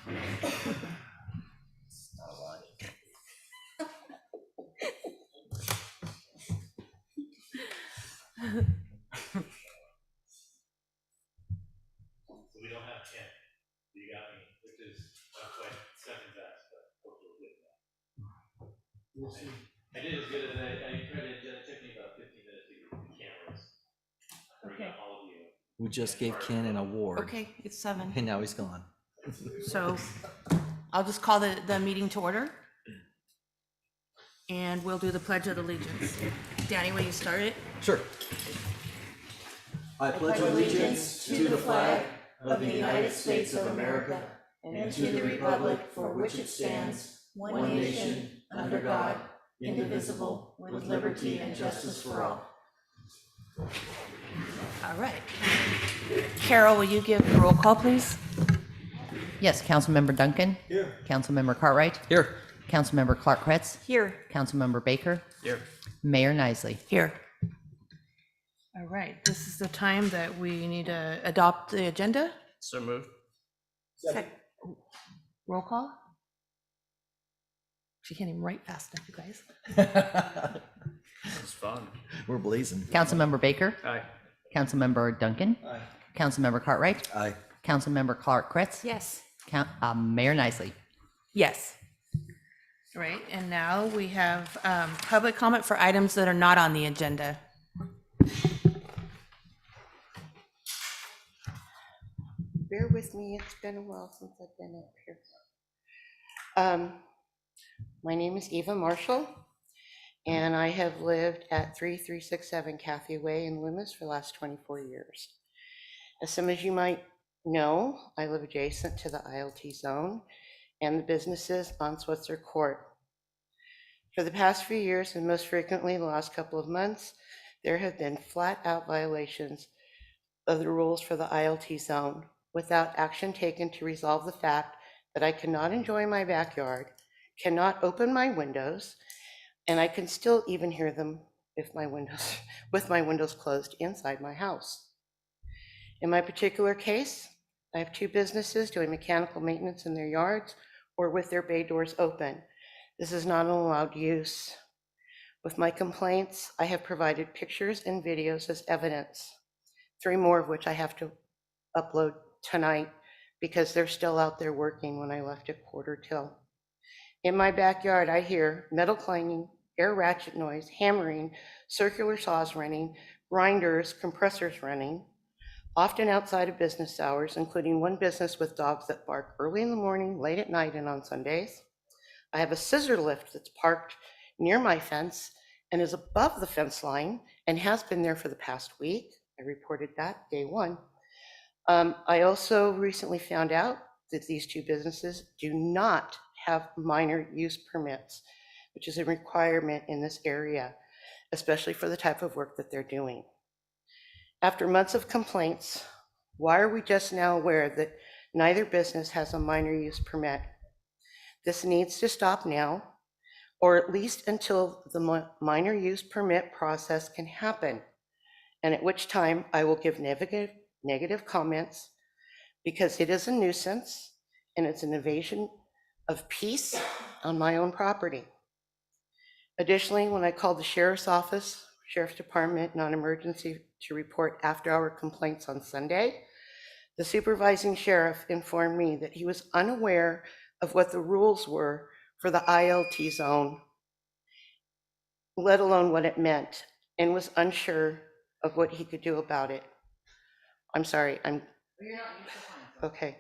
Not a lot. So we don't have 10. You got me, which is not quite second best, but hopefully we'll get that. I did as good as I credited. It took me about 15 minutes to get the cameras. Okay. All of you. We just gave Ken an award. Okay, it's 7. And now he's gone. So I'll just call the meeting to order. And we'll do the Pledge of Allegiance. Danny, will you start it? Sure. I pledge allegiance to the flag of the United States of America and to the republic for which it stands, one nation, under God, indivisible, with liberty and justice for all. All right. Carol, will you give the roll call, please? Yes, Councilmember Duncan. Here. Councilmember Cartwright. Here. Councilmember Clark-Kretz. Here. Councilmember Baker. Here. Mayor Nisley. Here. All right, this is the time that we need to adopt the agenda. So moved. Roll call? She can't even write fast enough, you guys. It's fun. We're blazing. Councilmember Baker. Aye. Councilmember Duncan. Aye. Councilmember Cartwright. Aye. Councilmember Clark-Kretz. Yes. Mayor Nisley. Yes. All right, and now we have public comment for items that are not on the agenda. Bear with me, it's been a while since I've been up here. My name is Eva Marshall, and I have lived at 3367 Cathy Way in Loomis for the last 24 years. As some of you might know, I live adjacent to the ILT zone and the businesses on Switzer Court. For the past few years, and most frequently the last couple of months, there have been flat-out violations of the rules for the ILT zone without action taken to resolve the fact that I cannot enjoy my backyard, cannot open my windows, and I can still even hear them with my windows closed inside my house. In my particular case, I have 2 businesses doing mechanical maintenance in their yards or with their bay doors open. This is not an allowed use. With my complaints, I have provided pictures and videos as evidence, 3 more of which I have to upload tonight because they're still out there working when I left at 1:45. In my backyard, I hear metal clanging, air ratchet noise, hammering, circular saws running, grinders, compressors running, often outside of business hours, including one business with dogs that bark early in the morning, late at night, and on Sundays. I have a scissor lift that's parked near my fence and is above the fence line and has been there for the past week. I reported that day 1. I also recently found out that these 2 businesses do not have minor use permits, which is a requirement in this area, especially for the type of work that they're doing. After months of complaints, why are we just now aware that neither business has a minor use permit? This needs to stop now, or at least until the minor use permit process can happen, and at which time I will give negative comments because it is a nuisance and it's an invasion of peace on my own property. Additionally, when I called the sheriff's office, sheriff's department, non-emergency to report after-hour complaints on Sunday, the supervising sheriff informed me that he was unaware of what the rules were for the ILT zone, let alone what it meant, and was unsure of what he could do about it. I'm sorry, okay.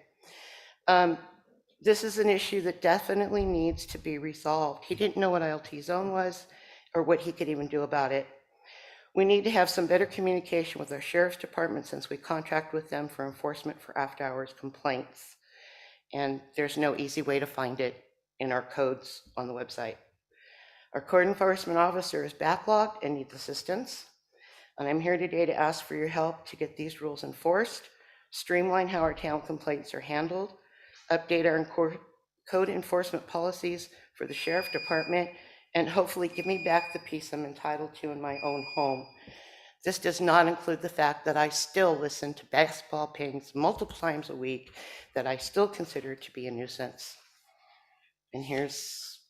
This is an issue that definitely needs to be resolved. He didn't know what ILT zone was or what he could even do about it. We need to have some better communication with our sheriff's department since we contract with them for enforcement for after-hours complaints. And there's no easy way to find it in our codes on the website. Our code enforcement officer is backlogged and needs assistance. And I'm here today to ask for your help to get these rules enforced, streamline how our town complaints are handled, update our code enforcement policies for the sheriff department, and hopefully give me back the peace I'm entitled to in my own home. This does not include the fact that I still listen to basketball pings multiple times a week that I still consider to be a nuisance. And here's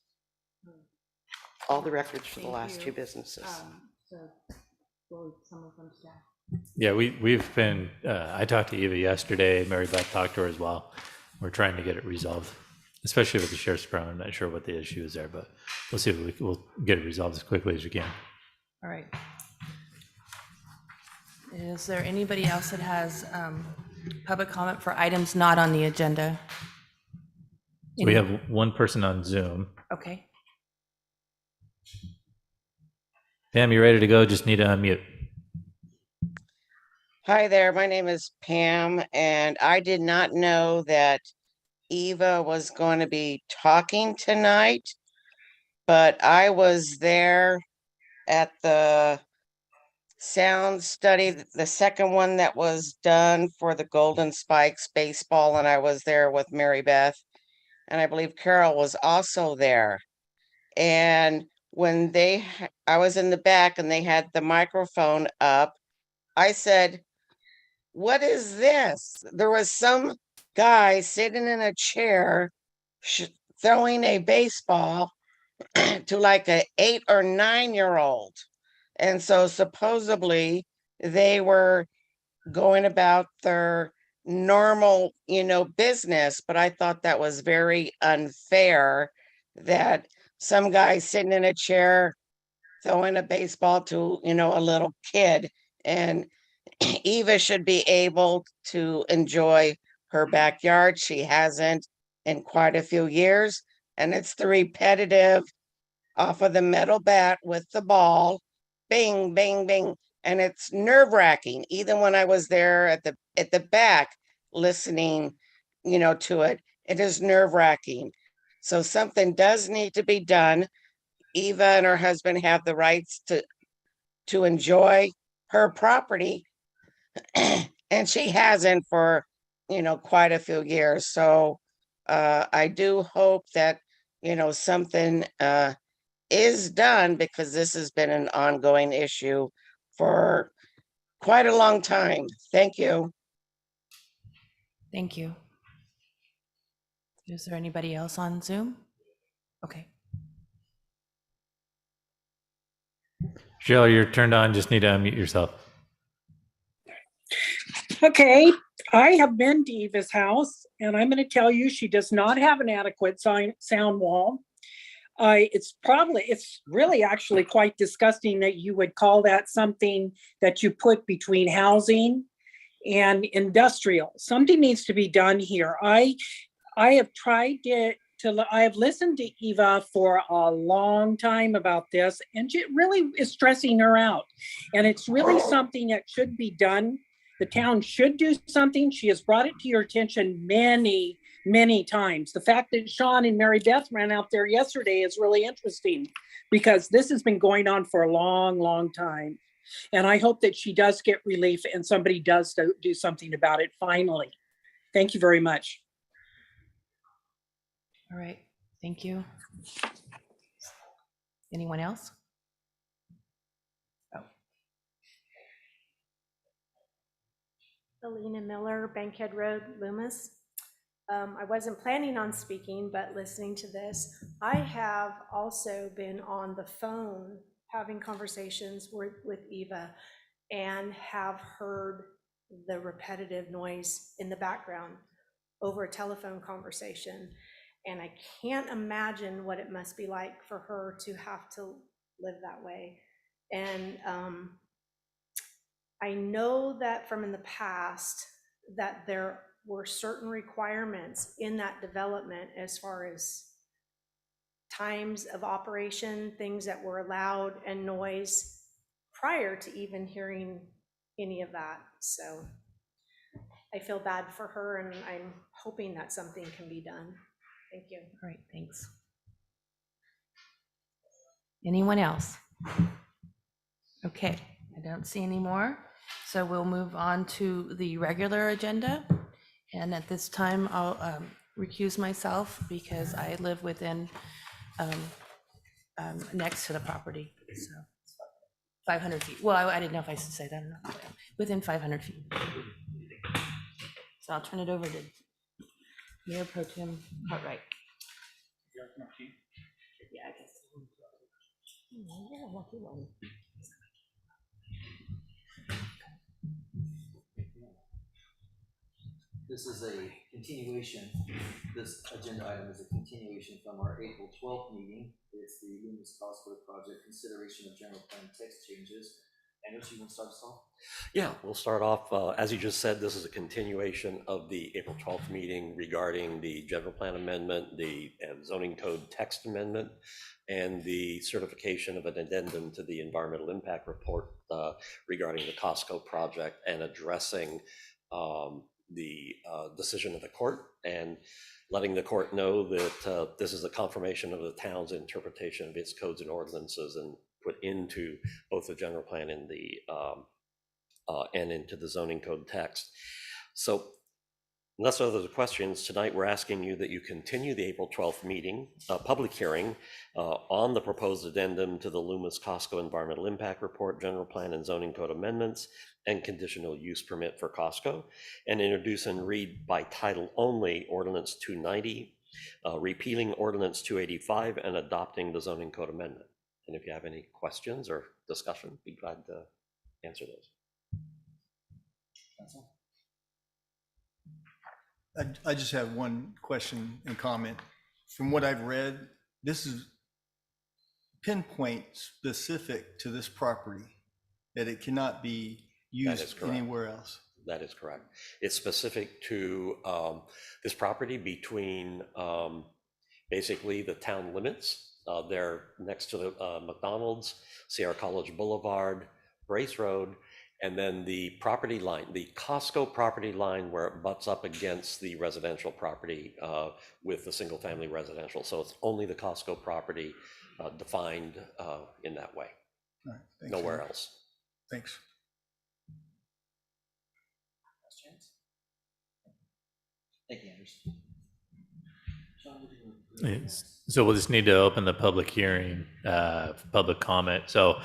all the records for the Thank last you. two businesses. So will someone from staff? Yeah, we've been, I talked to Eva yesterday, Mary Beth talked to her as well. We're trying to get it resolved, especially with the sheriff's department. I'm not sure what the issue is there, but we'll see if we'll get it resolved as quickly as we can. All right. Is there anybody else that has public comment for items not on the agenda? So we have one person on Zoom. Okay. Pam, you ready to go? Just need to unmute. Hi there, my name is Pam, and I did not know that Eva was going to be talking tonight, but I was there at the sound study, the second one that was done for the Golden Spikes baseball, and I was there with Mary Beth, and I believe Carol was also there. And when I was in the back and they had the microphone up, I said, "What is this?" There was some guy sitting in a chair throwing a baseball to like a 8 or 9-year-old. And so supposedly they were going about their normal, business. But I thought that was very unfair that some guy sitting in a chair throwing a baseball to, a little kid. And Eva should be able to enjoy her backyard. She hasn't in quite a few years. And it's the repetitive off of the metal bat with the ball, bing, bing, bing. And it's nerve-wracking. Even when I was there at the back listening, to it, it is nerve-wracking. So something does need to be done. Eva and her husband have the rights to enjoy her property. And she hasn't for, quite a few years. So I do hope that, something is done, because this has been an ongoing issue for quite a long time. Thank you. Thank you. Is there anybody else on Zoom? Okay. Jill, you're turned on. Just need to unmute yourself. Okay, I have been to Eva's house, and I'm going to tell you she does not have an adequate sound wall. It's really actually quite disgusting that you would call that something that you put between housing and industrial. Something needs to be done here. I have tried I have listened to Eva for a long time about this, and it really is stressing her out. And it's really something that should be done. The town should do something. She has brought it to your attention many, many times. The fact that Sean and Mary Beth ran out there yesterday is really interesting, because this has been going on for a long, long time. And I hope that she does get relief and somebody does do something about it finally. Thank you very much. All right. Thank you. Anyone else? Oh. Alina Miller, Bankhead Road, Loomis. I wasn't planning on speaking, but listening to this, I have also been on the phone having conversations with Eva and have heard the repetitive noise in the background over a telephone conversation. And I can't imagine what it must be like for her to have to live that way. And I know that from in the past that there were certain requirements in that development as far as times of operation, things that were allowed, and noise prior to even hearing any of that. So I feel bad for her, and I'm hoping that something can be done. Thank you. All right, thanks. Anyone else? Okay, I don't see any more. So we'll move on to the regular agenda. And at this time, I'll recuse myself because I live within, next to the property, so. 500 feet. Well, I didn't know if I should say that or not. Within 500 feet. So I'll turn it over to Mayor Pro Tem Cartwright. Yeah, I guess. Yeah, lucky one. This is a continuation, this agenda item is a continuation from our April 12th meeting. It's the Loomis-Costco project consideration of general plan text changes. Anders, you want to start us off? Yeah, we'll start off, as you just said, this is a continuation of the April 12th meeting regarding the general plan amendment, the zoning code text amendment, and the certification of an addendum to the environmental impact report regarding the Costco project and addressing the decision of the court and letting the court know that this is a confirmation of the town's interpretation of its codes and ordinances and put into both the general plan and the and into the zoning code text. So unless there are other questions, tonight we're asking you that you continue the April 12th meeting, public hearing on the proposed addendum to the Loomis-Costco environmental impact report, general plan and zoning code amendments, and conditional use permit for Costco, and introduce and read by title only ordinance 290, repealing ordinance 285, and adopting the zoning code amendment. And if you have any questions or discussion, be glad to answer those. Council? I just have one question and comment. From what I've read, this is pinpoint specific to this property, that it cannot be used anywhere else. That is correct. It's specific to this property between basically the town limits. They're next to the McDonald's, Sierra College Boulevard, Brace Road, and then the property line, the Costco property line where it butts up against the residential property with the single family residential. So it's only the Costco property defined in that way. All right, thanks, Nowhere Henry. else. Thanks. Questions? Thank you, Anders. Sean, would you- Yes. So we'll just need to open the public hearing, public comment. So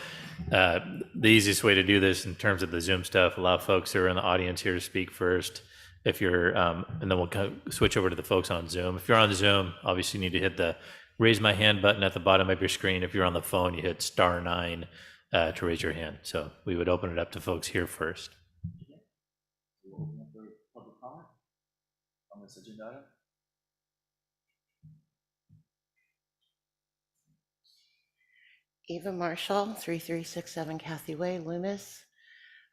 the easiest way to do this in terms of the Zoom stuff, allow folks who are in the audience here to speak first. If you're, and then we'll switch over to the folks on Zoom. If you're on Zoom, obviously you need to hit the raise my hand button at the bottom of your screen. If you're on the phone, you hit *9 to raise your hand. So we would open it up to folks here first. We'll open up for public comment on this agenda item. Eva Marshall, 3367 Kathy Way, Loomis.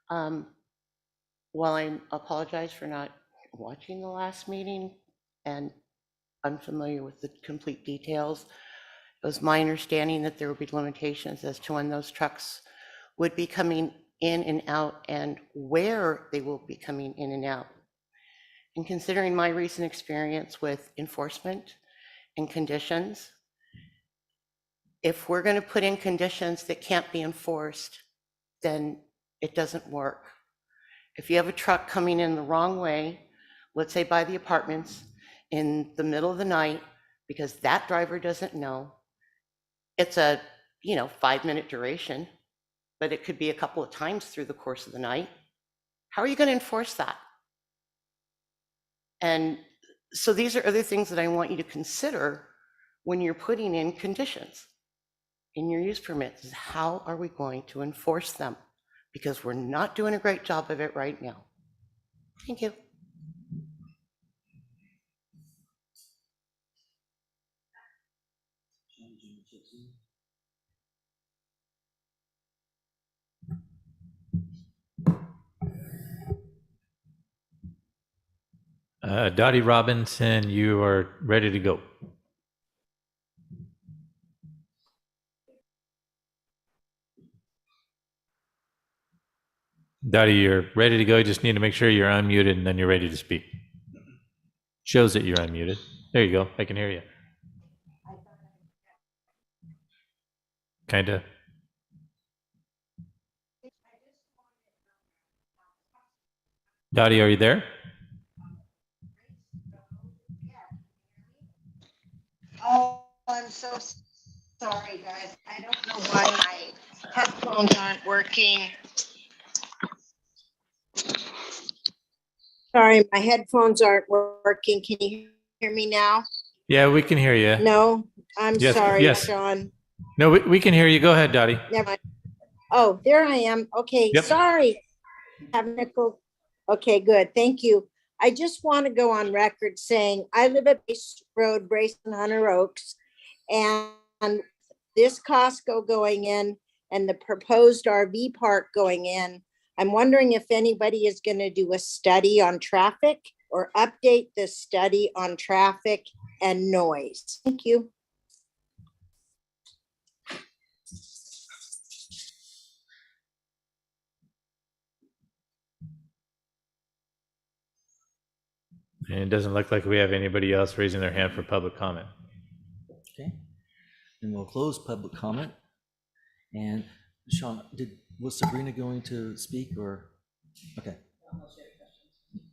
While I apologize for not watching the last meeting and unfamiliar with the complete details, it was my understanding that there would be limitations as to when those trucks would be coming in and out and where they will be coming in and out. And considering my recent experience with enforcement and conditions, if we're going to put in conditions that can't be enforced, then it doesn't work. If you have a truck coming in the wrong way, let's say by the apartments in the middle of the night, because that driver doesn't know, it's a 5-minute duration, but it could be a couple of times through the course of the night. How are you going to enforce that? And so these are other things that I want you to consider when you're putting in conditions in your use permits. Is how are we going to enforce them? Because we're not doing a great job of it right now. Thank you. Sean, did you want to check Zoom? Dottie Robinson, you are ready to go. Dottie, you're ready to go. You just need to make sure you're unmuted and then you're ready to speak. Shows that you're unmuted. There you go. I can hear you. Kinda. Dottie, are you there? Oh, I'm so Sorry, guys, I don't know why my headphones aren't working. Sorry, my headphones aren't working. Can you hear me now? Yeah, we can hear you. No, I'm Yes, sorry, yes. Sean. No, we can hear you. Go ahead, Dottie. Never mind. Oh, there I am. Okay, Yep. sorry. Technical. Okay, good. Thank you. I just want to go on record saying I live at Base Road, Brayson, Hunter Oaks, and this Costco going in and the proposed RV park going in. I'm wondering if anybody is going to do a study on traffic or update the study on traffic and noise. Thank you. And it doesn't look like we have anybody else raising their hand for public comment. Okay. And we'll close public comment. And Sean, was Sabrina going to speak or? Okay.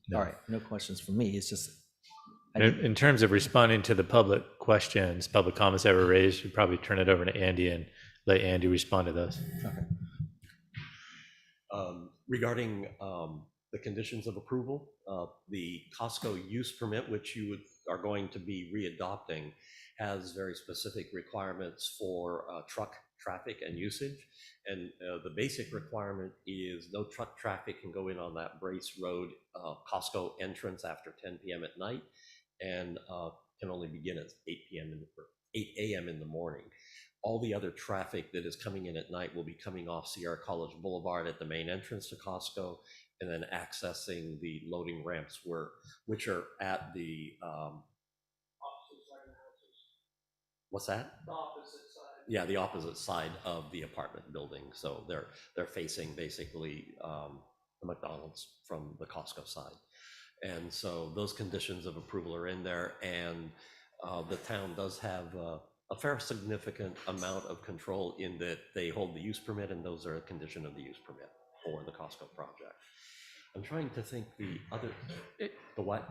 No. All right, no questions from me. It's just. In terms of responding to the public questions, public comments that were raised, you'd probably turn it over to Andy and let Andy respond to those. Okay. Regarding the conditions of approval, the Costco use permit, which are going to be readopting, has very specific requirements for truck traffic and usage. And the basic requirement is no truck traffic can go in on that Brace Road Costco entrance after 10 p.m. at night, and can only begin at 8 a.m. in the morning. All the other traffic that is coming in at night will be coming off Sierra College Boulevard at the main entrance to Costco, and then accessing the loading ramps which are at the what's that? The opposite side. Yeah, the opposite side of the apartment building. So they're facing basically the McDonald's from the Costco side. And so those conditions of approval are in there, and the town does have a fair significant amount of control in that they hold the use permit, and those are a condition of the use permit for the Costco project. I'm trying to think the what?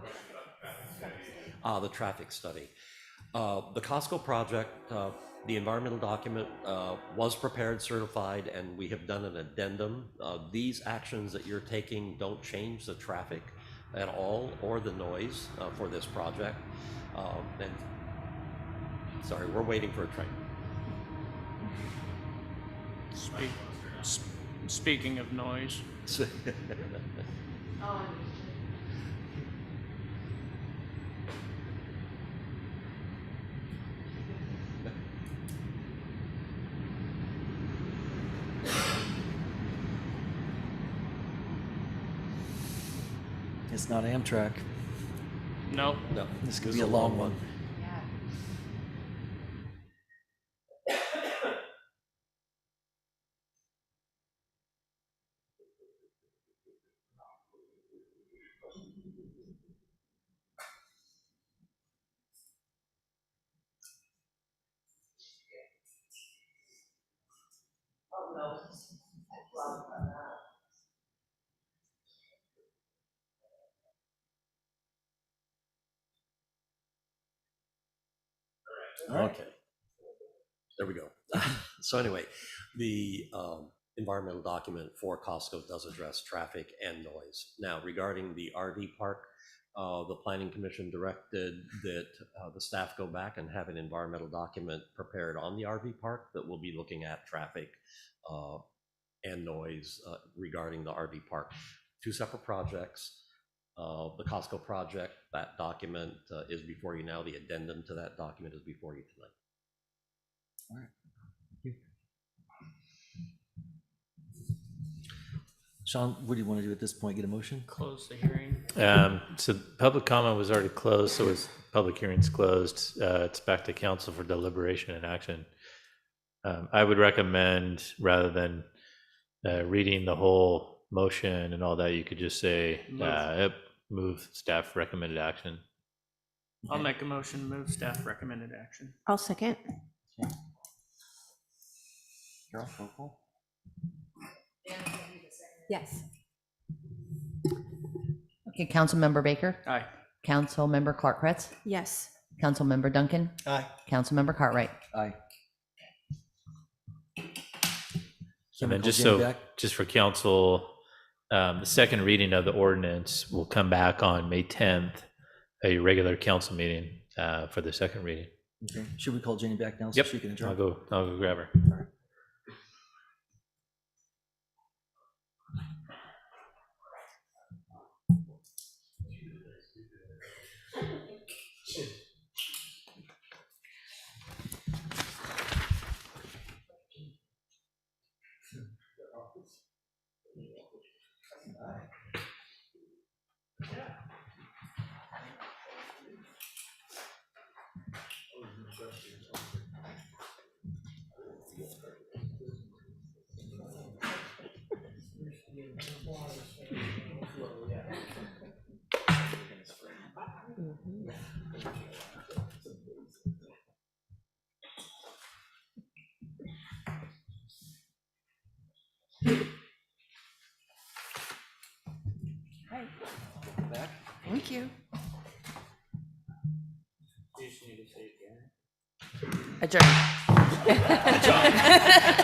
The traffic study. The Costco project, the environmental document was prepared, certified, and we have done an addendum. These actions that you're taking don't change the traffic at all or the noise for this project. And sorry, we're waiting for a train. Speaking of noise. It's not Amtrak. No. No, This could be a long one. Okay, there we go. So anyway, the environmental document for Costco does address traffic and noise. Now, regarding the RV park, the Planning Commission directed that the staff go back and have an environmental document prepared on the RV park that will be looking at traffic and noise regarding the RV park. Two separate projects. The Costco project, that document is before you now. The addendum to that document is before you tonight. All right. Thank you. Sean, what do you want to do at this point? Get a motion? Close the hearing. So public comment was already closed, so it's public hearing's closed. It's back to council for deliberation and action. I would recommend, rather than reading the whole motion and all that, you could just say, move staff recommended action. I'll make a motion to move staff recommended action. I'll second. Okay. Carol, roll call. Yes. Okay, Councilmember Baker, Aye. Councilmember Clark-Kretz, Yes. Councilmember Duncan, Aye. Councilmember Cartwright. Aye. And we then call just Jamie so, back? just for council, the second reading of the ordinance will come back on May 10th, a regular council meeting for the second reading. Okay, should we call Jenny back now so Yep, she can I'll adjourn? go grab her. Back? Thank you. You just need to say it again. Adjourn.